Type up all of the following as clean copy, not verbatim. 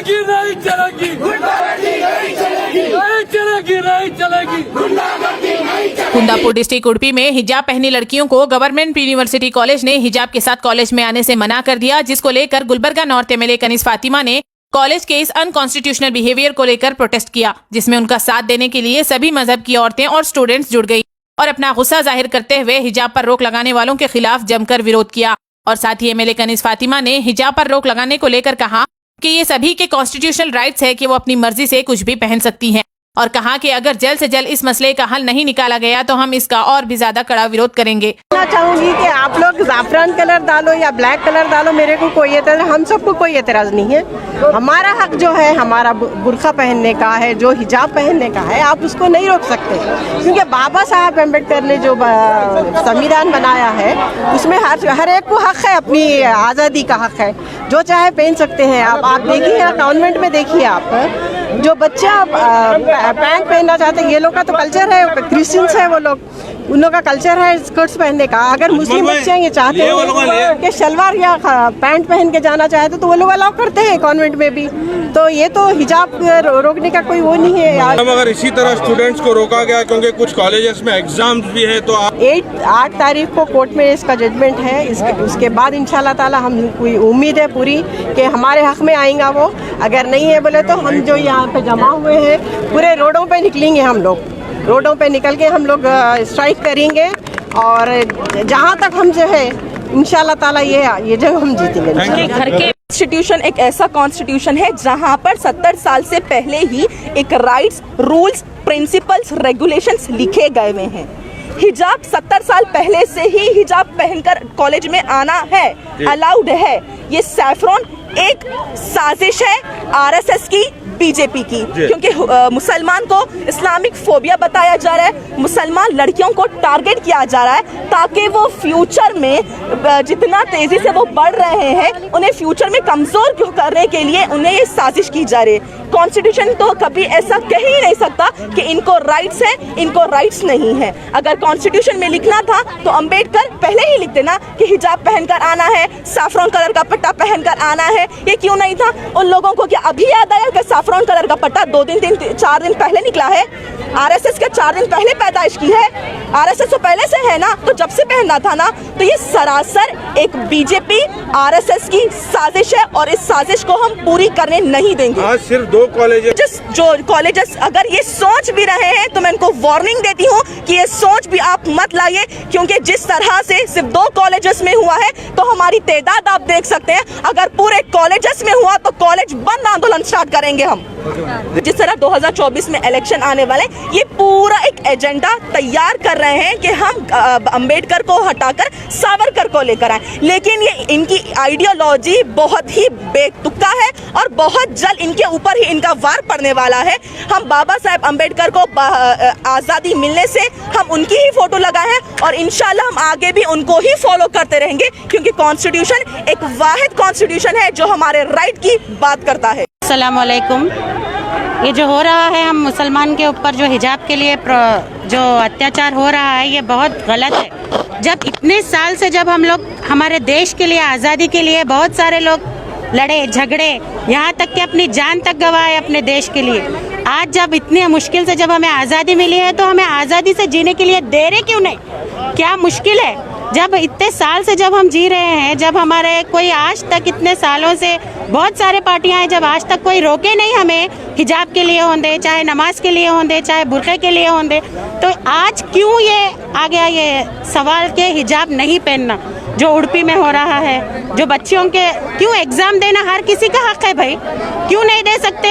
चलेगी नहीं चलेगी, नहीं चलेगी नहीं चलेगी। कुंदापुर डिस्ट्रिक्ट उडुपी में हिजाब पहनी लड़कियों को गवर्नमेंट यूनिवर्सिटी कॉलेज ने हिजाब के साथ कॉलेज में आने से मना कर दिया, जिसको लेकर गुलबर्गा नॉर्थ एमएलए कनीज फातिमा ने कॉलेज के इस अनकॉन्स्टिट्यूशनल बिहेवियर को लेकर प्रोटेस्ट किया, जिसमें उनका साथ देने के लिए सभी मजहब की औरतें और स्टूडेंट्स जुड़ गई और अपना गुस्सा जाहिर करते हुए हिजाब पर रोक लगाने वालों के खिलाफ जमकर विरोध किया। और साथ ही एमएलए कनीज फातिमा ने हिजाब पर रोक लगाने को लेकर कहा कि ये सभी के कॉन्स्टिट्यूशनल राइट्स है कि वो अपनी मर्जी से कुछ भी पहन सकती हैं, और कहा कि अगर जल्द से जल्द इस मसले का हल नहीं निकाला गया तो हम इसका और भी ज्यादा कड़ा विरोध करेंगे। मैं चाहूंगी कि आप लोग ज़ाफ़रान कलर डालो या ब्लैक कलर डालो, मेरे को कोई एतराज़, हम सबको कोई एतराज़ नहीं है। हमारा हक जो है हमारा बुर्का पहनने का है, जो हिजाब पहनने का है, आप उसको नहीं रोक सकते, क्योंकि बाबा साहब अम्बेडकर ने जो संविधान बनाया है उसमें हर एक को हक है, अपनी आज़ादी का हक है, जो चाहे पहन सकते हैं। आप देखिए कॉन्वेंट में देखिए, आप जो बच्चा पैंट पहनना चाहते हैं, ये लोग का तो कल्चर है, क्रिश्चियंस है वो लोग, उन लोग का कल्चर है स्कर्ट्स पहनने का। अगर मुस्लिम बच्चे ये चाहते हैं कि शलवार या पैंट पहन के जाना चाहते तो वो लोग अलाउ करते हैं कॉन्वेंट में भी। तो ये तो हिजाब रोकने का कोई वो नहीं है यार। अगर इसी तरह स्टूडेंट्स को रोका गया क्योंकि कुछ कॉलेजेस में एग्जाम्स भी है तो 8 तारीख को कोर्ट में इसका जजमेंट है, उसके बाद इंशाल्लाह ताला हम कोई उम्मीद है पूरी कि हमारे हक में आएगा वो। अगर नहीं है बोले तो हम जो यहाँ पे जमा हुए हैं पूरे रोडों पे निकलेंगे, हम लोग रोडों पे निकल के हम लोग स्ट्राइक करेंगे, और जहाँ तक हम जो है इंशाल्लाह ताला ये जगह हम जीतेंगे। घर के कॉन्स्टिट्यूशन एक ऐसा कॉन्स्टिट्यूशन है जहाँ पर 70 साल से पहले ही एक राइट्स, रूल्स, प्रिंसिपल्स, रेगुलेशंस लिखे गए हुए हैं। हिजाब 70 साल पहले से ही हिजाब पहनकर कॉलेज में आना है, अलाउड है। ये सैफरॉन एक साजिश है आरएसएस की, बीजेपी की, क्योंकि मुसलमान को इस्लामिक फोबिया बताया जा रहा है, मुसलमान लड़कियों को टारगेट किया जा रहा है ताकि वो फ्यूचर में जितना तेजी से वो बढ़ रहे हैं उन्हें फ्यूचर में कमजोर करने के लिए उन्हें ये साजिश की जा रही है। कॉन्स्टिट्यूशन तो कभी ऐसा कह ही नहीं सकता कि इनको राइट्स है, इनको राइट्स नहीं है। अगर कॉन्स्टिट्यूशन में लिखना था तो अंबेडकर पहले ही लिख देना कि हिजाब पहनकर आना है, सैफरॉन कलर का पट्टा पहनकर आना है। ये क्यों नहीं था? उन लोगों को क्या अभी याद आया कि सैफरॉन कलर का पट्टा 4 दिन पहले निकला है? आरएसएस के 4 दिन पहले पैदाइश की है, आरएसएस तो पहले से है ना, तो जब से पहनना था ना। तो ये सरासर एक बीजेपी आरएसएस की साजिश है और इस साजिश को हम पूरी करने नहीं देंगे। आज सिर्फ 2 कॉलेजेस, जो कॉलेजेस अगर ये सोच भी रहे हैं तो मैं इनको वार्निंग देती हूँ कि ये सोच भी आप मत लाइए, क्योंकि जिस तरह से सिर्फ 2 कॉलेजेस में हुआ है तो हमारी तादाद आप देख सकते हैं। अगर पूरे कॉलेजेस में हुआ तो कॉलेज बंद आंदोलन स्टार्ट करेंगे हम। जिस तरह 2024 में इलेक्शन आने वाले, ये पूरा एक एजेंडा तैयार कर रहे हैं कि हम अंबेडकर को हटाकर सावरकर को लेकर आए, लेकिन ये इनकी आइडियोलॉजी बहुत ही बेतुका है और बहुत जल्द इनके ऊपर ही इनका वार पड़ने वाला है। हम बाबा साहेब अंबेडकर को आज़ादी मिलने से हम उनकी ही फोटो लगाए हैं और इंशाल्लाह हम आगे भी उनको ही फॉलो करते रहेंगे, क्योंकि कॉन्स्टिट्यूशन एक वाहिद कॉन्स्टिट्यूशन है जो हमारे राइट की बात करता है। अस्सलाम वालेकुम। ये जो हो रहा है हम मुसलमान के ऊपर जो हिजाब के लिए जो अत्याचार हो रहा है, ये बहुत गलत है। जब इतने साल से जब हम लोग हमारे देश के लिए, आज़ादी के लिए बहुत सारे लोग लड़े झगड़े, यहाँ तक कि अपनी जान तक गंवाए अपने देश के लिए, आज जब इतने मुश्किल से जब हमें आज़ादी मिली है तो हमें आज़ादी से जीने के लिए दे रहे क्यों नहीं? क्या मुश्किल है? जब इतने साल से जब हम जी रहे हैं, जब हमारे कोई आज तक इतने सालों से बहुत सारे पार्टियां हैं, जब आज तक कोई रोके नहीं हमें हिजाब के लिए होंदे, चाहे नमाज के लिए होंदे, चाहे बुर्के के लिए होंदे, तो आज क्यों ये आ गया ये सवाल के हिजाब नहीं पहनना जो उडुपी में हो रहा है? जो बच्चियों के क्यों एग्जाम देना हर किसी का हक है भाई, क्यों नहीं दे सकते?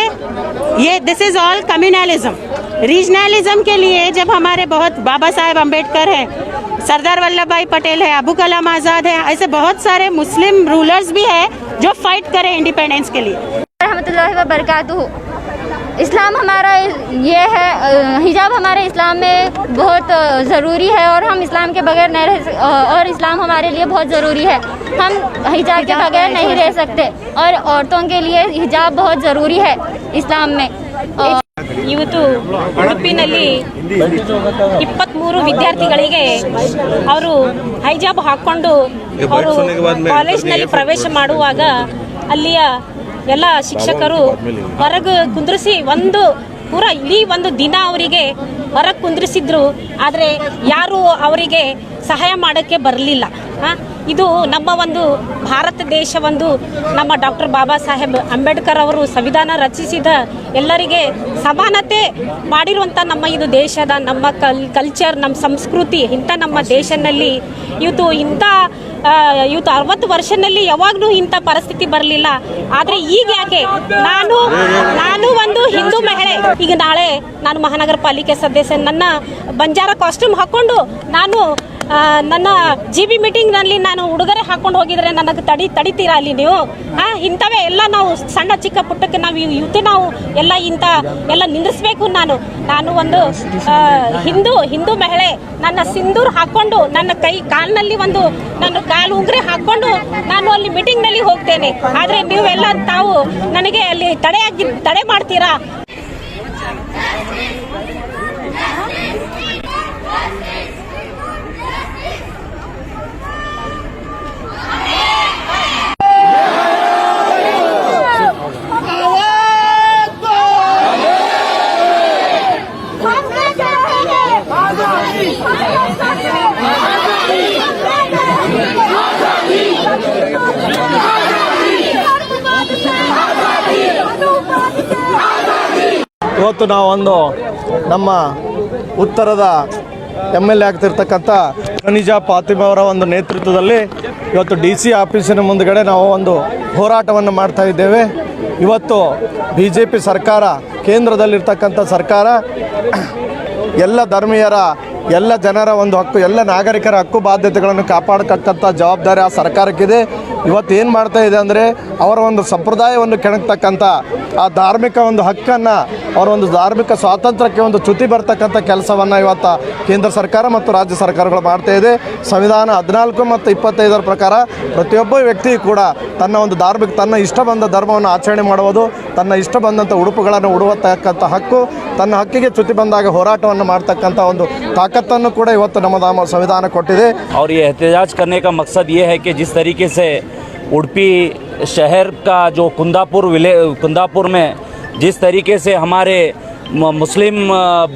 ये this is all communalism, regionalism के लिए। जब हमारे बहुत बाबा साहेब अम्बेडकर है, सरदार वल्लभ भाई पटेल है, अबू कलाम आज़ाद है, ऐसे बहुत सारे मुस्लिम रूलर्स भी है जो फाइट करे इंडिपेंडेंस के लिए। रहमतुल्लाहि व बरकातुहू। इस्लाम हमारा ये है, हिजाब हमारे इस्लाम में बहुत ज़रूरी है और हम इस्लाम के बगैर नहीं रह, और इस्लाम हमारे लिए बहुत ज़रूरी है। हम हिजाब के बगैर नहीं रह सकते और औरतों के लिए हिजाब बहुत ज़रूरी है इस्लाम में। ಇವತ್ತು ಉಡುಪಿನಲ್ಲಿ 23 ವಿದ್ಯಾರ್ಥಿಗಳಿಗೆ ಅವರು ಹೈಜಾಬ್ ಹಾಕೊಂಡು ಅವರು ಕಾಲೇಜಿನಲ್ಲಿ ಪ್ರವೇಶ ಮಾಡುವಾಗ ಅಲ್ಲಿಯ ಎಲ್ಲ ಶಿಕ್ಷಕರು ಹೊರಗೆ ಕುಂದ್ರಿಸಿ ಪೂರ ಇಡೀ ಒಂದು ದಿನ ಅವರಿಗೆ ಹೊರಗೆ ಕುಂದ್ರಿಸಿದ್ರು. ಆದರೆ ಯಾರು ಅವರಿಗೆ ಸಹಾಯ ಮಾಡೋಕ್ಕೆ ಬರಲಿಲ್ಲ. ಇದು ನಮ್ಮ ಒಂದು ಭಾರತ ದೇಶ ಒಂದು ನಮ್ಮ ಡಾಕ್ಟರ್ ಬಾಬಾ ಸಾಹೇಬ್ ಅಂಬೇಡ್ಕರ್ ಅವರು ಸಂವಿಧಾನ ರಚಿಸಿದ ಎಲ್ಲರಿಗೆ ಸಮಾನತೆ ಮಾಡಿರುವಂಥ ನಮ್ಮ ಇದು ದೇಶದ ನಮ್ಮ ಕಲ್ಚರ್, ನಮ್ಮ ಸಂಸ್ಕೃತಿ ಇಂಥ ನಮ್ಮ ದೇಶದಲ್ಲಿ ಇವತ್ತು 60 ವರ್ಷದಲ್ಲಿ ಯಾವಾಗಲೂ ಇಂಥ ಪರಿಸ್ಥಿತಿ ಬರಲಿಲ್ಲ. ಆದರೆ ಈಗ ಯಾಕೆ ನಾನು ಒಂದು ಹಿಂದೂ ಮಹಿಳೆ, ಈಗ ನಾಳೆ ನಾನು ಮಹಾನಗರ ಪಾಲಿಕೆ ಸದಸ್ಯ, ನನ್ನ ಬಂಜಾರ ಕಾಸ್ಟ್ಯೂಮ್ ಹಾಕ್ಕೊಂಡು ನಾನು ನನ್ನ GB ಮೀಟಿಂಗ್ನಲ್ಲಿ ನಾನು ಉಡುಗೊರೆ ಹಾಕೊಂಡು ಹೋಗಿದ್ರೆ ನನಗೆ ತಡಿತೀರಾ ಅಲ್ಲಿ ನೀವು? ಇಂಥವೇ ಎಲ್ಲ ನಾವು ಸಣ್ಣ ಚಿಕ್ಕ ಪುಟ್ಟಕ್ಕೆ ನಾವು ಎಲ್ಲ ಎಲ್ಲ ನಿಂದಿಸ್ಬೇಕು. ನಾನು ಒಂದು ಹಿಂದೂ ಮಹಿಳೆ, ನನ್ನ ಸಿಂಧೂರ್ ಹಾಕೊಂಡು ನನ್ನ ಕಾಲಿನಲ್ಲಿ ನನ್ನ ಕಾಲು ಉಂಗುರೆ ಹಾಕೊಂಡು ನಾನು ಅಲ್ಲಿ ಮೀಟಿಂಗ್ನಲ್ಲಿ ಹೋಗ್ತೇನೆ. ಆದರೆ ನೀವೆಲ್ಲ ತಾವು ನನಗೆ ಅಲ್ಲಿ ತಡೆ ಮಾಡ್ತೀರಾ? ಇವತ್ತು ನಾವೊಂದು ನಮ್ಮ ಉತ್ತರದ MLA ಆಗ್ತಿರ್ತಕ್ಕಂಥ ಖನಿಜಾ ಫಾತಿಮಾ ಅವರ ಒಂದು ನೇತೃತ್ವದಲ್ಲಿ ಇವತ್ತು DC ಆಫೀಸಿನ ಮುಂದುಗಡೆ ನಾವು ಒಂದು ಹೋರಾಟವನ್ನು ಮಾಡ್ತಾ ಇದ್ದೇವೆ. ಇವತ್ತು BJP ಸರ್ಕಾರ, ಕೇಂದ್ರದಲ್ಲಿರ್ತಕ್ಕಂಥ ಸರ್ಕಾರ ಎಲ್ಲ ಧರ್ಮೀಯರ, ಎಲ್ಲ ಜನರ ಒಂದು ಹಕ್ಕು, ಎಲ್ಲ ನಾಗರಿಕರ ಹಕ್ಕು ಬಾಧ್ಯತೆಗಳನ್ನು ಕಾಪಾಡತಕ್ಕಂಥ ಜವಾಬ್ದಾರಿ ಆ ಸರ್ಕಾರಕ್ಕಿದೆ. ಇವತ್ತು ಏನು ಮಾಡ್ತಾ ಇದೆ ಅಂದರೆ ಅವರ ಒಂದು ಸಂಪ್ರದಾಯವನ್ನು ಕೆಣಕ್ತಕ್ಕಂಥ ಆ ಧಾರ್ಮಿಕ ಒಂದು ಹಕ್ಕನ್ನು, ಅವರ ಒಂದು ಧಾರ್ಮಿಕ ಸ್ವಾತಂತ್ರ್ಯಕ್ಕೆ ಒಂದು ಚ್ಯುತಿ ಬರ್ತಕ್ಕಂಥ ಕೆಲಸವನ್ನು ಇವತ್ತು ಕೇಂದ್ರ ಸರ್ಕಾರ ಮತ್ತು ರಾಜ್ಯ ಸರ್ಕಾರಗಳು ಮಾಡ್ತಾ ಇದೆ. ಸಂವಿಧಾನ 14 ಮತ್ತು 25ರ ಪ್ರಕಾರ ಪ್ರತಿಯೊಬ್ಬ ವ್ಯಕ್ತಿ ಕೂಡ ತನ್ನ ಇಷ್ಟ ಬಂದ ಧರ್ಮವನ್ನು ಆಚರಣೆ ಮಾಡುವುದು, ತನ್ನ ಇಷ್ಟ ಬಂದಂಥ ಉಡುಪುಗಳನ್ನು ಉಡುವತಕ್ಕಂಥ ಹಕ್ಕು, ತನ್ನ ಹಕ್ಕಿಗೆ ಚ್ಯುತಿ ಬಂದಾಗ ಹೋರಾಟವನ್ನು ಮಾಡ್ತಕ್ಕಂಥ ಒಂದು ताकतನ್ನು ಕೂಡ ಇವತ್ತು ನಮ್ಮ ಸಂವಿಧಾನ ಕೊಟ್ಟಿದೆ. और ये एहतजाज करने का मकसद ये है कि जिस तरीके से उडुपी शहर का जो कुंदापुर में जिस तरीके से हमारे मुस्लिम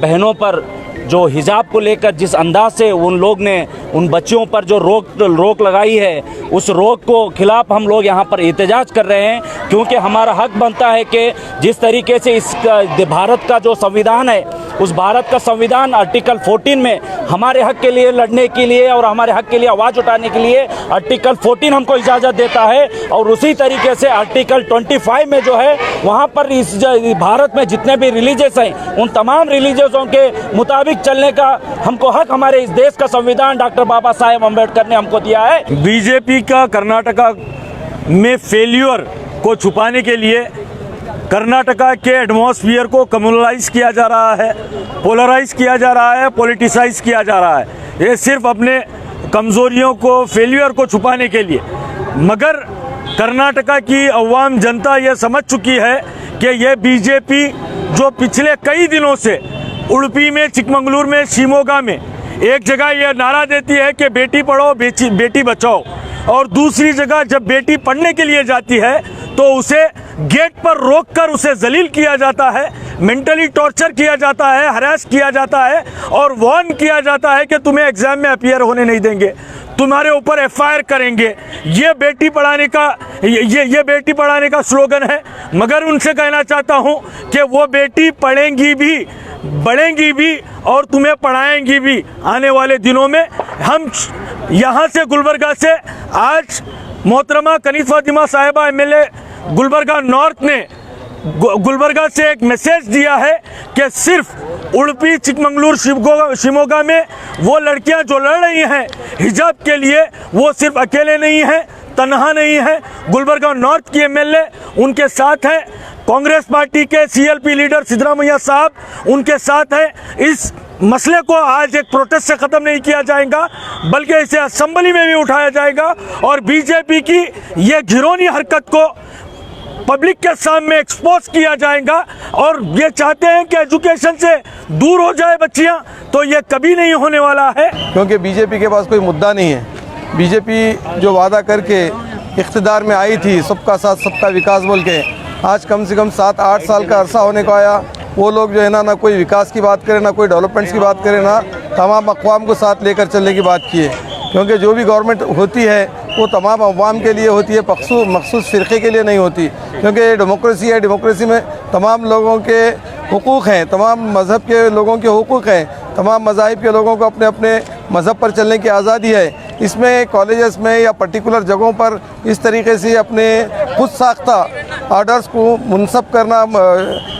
बहनों पर जो हिजाब को लेकर जिस अंदाज से उन लोग ने उन बच्चियों पर जो रोक लगाई है, उस रोक को खिलाफ हम लोग यहाँ पर एहतजाज कर रहे हैं, क्योंकि हमारा हक बनता है कि जिस तरीके से इस भारत का जो संविधान है, उस भारत का संविधान आर्टिकल 14 में हमारे हक के लिए लड़ने के लिए और हमारे हक के लिए आवाज़ उठाने के लिए आर्टिकल 14 हमको इजाज़त देता है। और उसी तरीके से आर्टिकल 25 में जो है वहाँ पर इस भारत में जितने भी रिलीजियस हैं, उन तमाम रिलीजियसों के मुताबिक चलने का हमको हक हमारे इस देश का संविधान डॉक्टर बाबा साहेब अम्बेडकर ने हमको दिया है। बीजेपी का कर्नाटका में फेल्यूर को छुपाने के लिए कर्नाटका के एटमॉस्फियर को कम्युनलाइज किया जा रहा है, पोलराइज किया जा रहा है, पॉलिटिसाइज किया जा रहा है, ये सिर्फ अपने कमज़ोरियों को, फेल्यूर को छुपाने के लिए। मगर कर्नाटका की अवाम जनता ये समझ चुकी है कि ये बीजेपी जो पिछले कई दिनों से उडुपी में, चिकमंगलुरु में, शिमोगा में एक जगह ये नारा देती है कि बेटी पढ़ाओ बेटी बचाओ, और दूसरी जगह जब बेटी पढ़ने के लिए जाती है तो उसे गेट पर रोककर उसे जलील किया जाता है, मेंटली टॉर्चर किया जाता है, हरास किया जाता है और वार्न किया जाता है कि तुम्हें एग्जाम में अपीयर होने नहीं देंगे, तुम्हारे ऊपर FIR करेंगे। ये बेटी पढ़ाने का स्लोगन है। मगर उनसे कहना चाहता हूँ कि वो बेटी पढ़ेंगी भी, बढ़ेंगी भी और तुम्हें पढ़ाएंगी भी। आने वाले दिनों में हम यहाँ से गुलबर्गा से आज मोहतरमा कनीज़ फातिमा साहिबा MLA गुलबर्गा नॉर्थ ने गुलबर्गा से एक मैसेज दिया है कि सिर्फ उडुपी, चिकमंगलुरु, शिमोगा में वो लड़कियां जो लड़ रही हैं हिजाब के लिए, वो सिर्फ अकेले नहीं हैं, तन्हा नहीं है। गुलबर्गा नॉर्थ की MLA उनके साथ हैं, कांग्रेस पार्टी के CLP लीडर सिद्धरामैया साहब उनके साथ हैं। इस मसले को आज एक प्रोटेस्ट से ख़त्म नहीं किया जाएगा, बल्कि इसे असेंबली में भी उठाया जाएगा और बीजेपी की ये घिनौनी हरकत को पब्लिक के सामने एक्सपोज किया जाएगा। और ये चाहते हैं कि एजुकेशन से दूर हो जाए बच्चियां, तो ये कभी नहीं होने वाला है, क्योंकि बीजेपी के पास कोई मुद्दा नहीं है। बीजेपी जो वादा करके इख्तिदार में आई थी, सबका साथ सबका विकास बोल के, आज कम से कम 7-8 साल का अरसा होने को आया। वो लोग जो है ना कोई विकास की बात करें, ना कोई डेवलपमेंट्स की बात करें, ना तमाम अक़वाम को साथ लेकर चलने की बात की है। क्योंकि जो भी गवर्नमेंट होती है वो तमाम अवाम के लिए होती है, मखसूस फ़िरक़े के लिए नहीं होती। क्योंकि डेमोक्रेसी है, डेमोक्रेसी में तमाम लोगों के हुकूक़ हैं, तमाम मज़हब के लोगों के हुकूक़ हैं, तमाम मज़ाहिब के लोगों को अपने अपने मज़हब पर चलने की आज़ादी है। इसमें कॉलेजेस में या पर्टिकुलर जगहों पर इस तरीके से अपने खुद साख्ता ऑर्डर्स को मुनसब करना,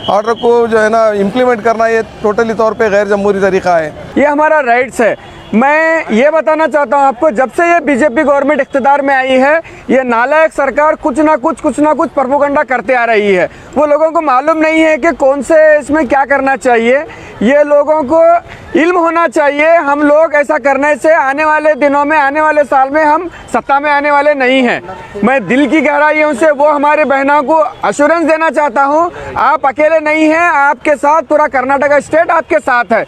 ऑर्डर को जो है ना इम्प्लीमेंट करना, ये टोटली तौर पे गैर जमहूरी तरीक़ा है। ये हमारा राइट्स है। मैं ये बताना चाहता हूँ आपको, जब से ये बीजेपी गवर्नमेंट इख्तिदार में आई है, ये नालायक सरकार कुछ ना कुछ प्रोपोगंडा करते आ रही है। वो लोगों को मालूम नहीं है कि कौन से इसमें क्या करना चाहिए। ये लोगों को इल्म होना चाहिए। हम लोग ऐसा करने से आने वाले दिनों में, आने वाले साल में हम सत्ता में आने वाले नहीं हैं। मैं दिल की गहराइयों से वो हमारे बहनों को अश्योरेंस देना चाहता हूँ, आप अकेले नहीं हैं, आपके साथ पूरा कर्नाटका स्टेट आपके साथ है।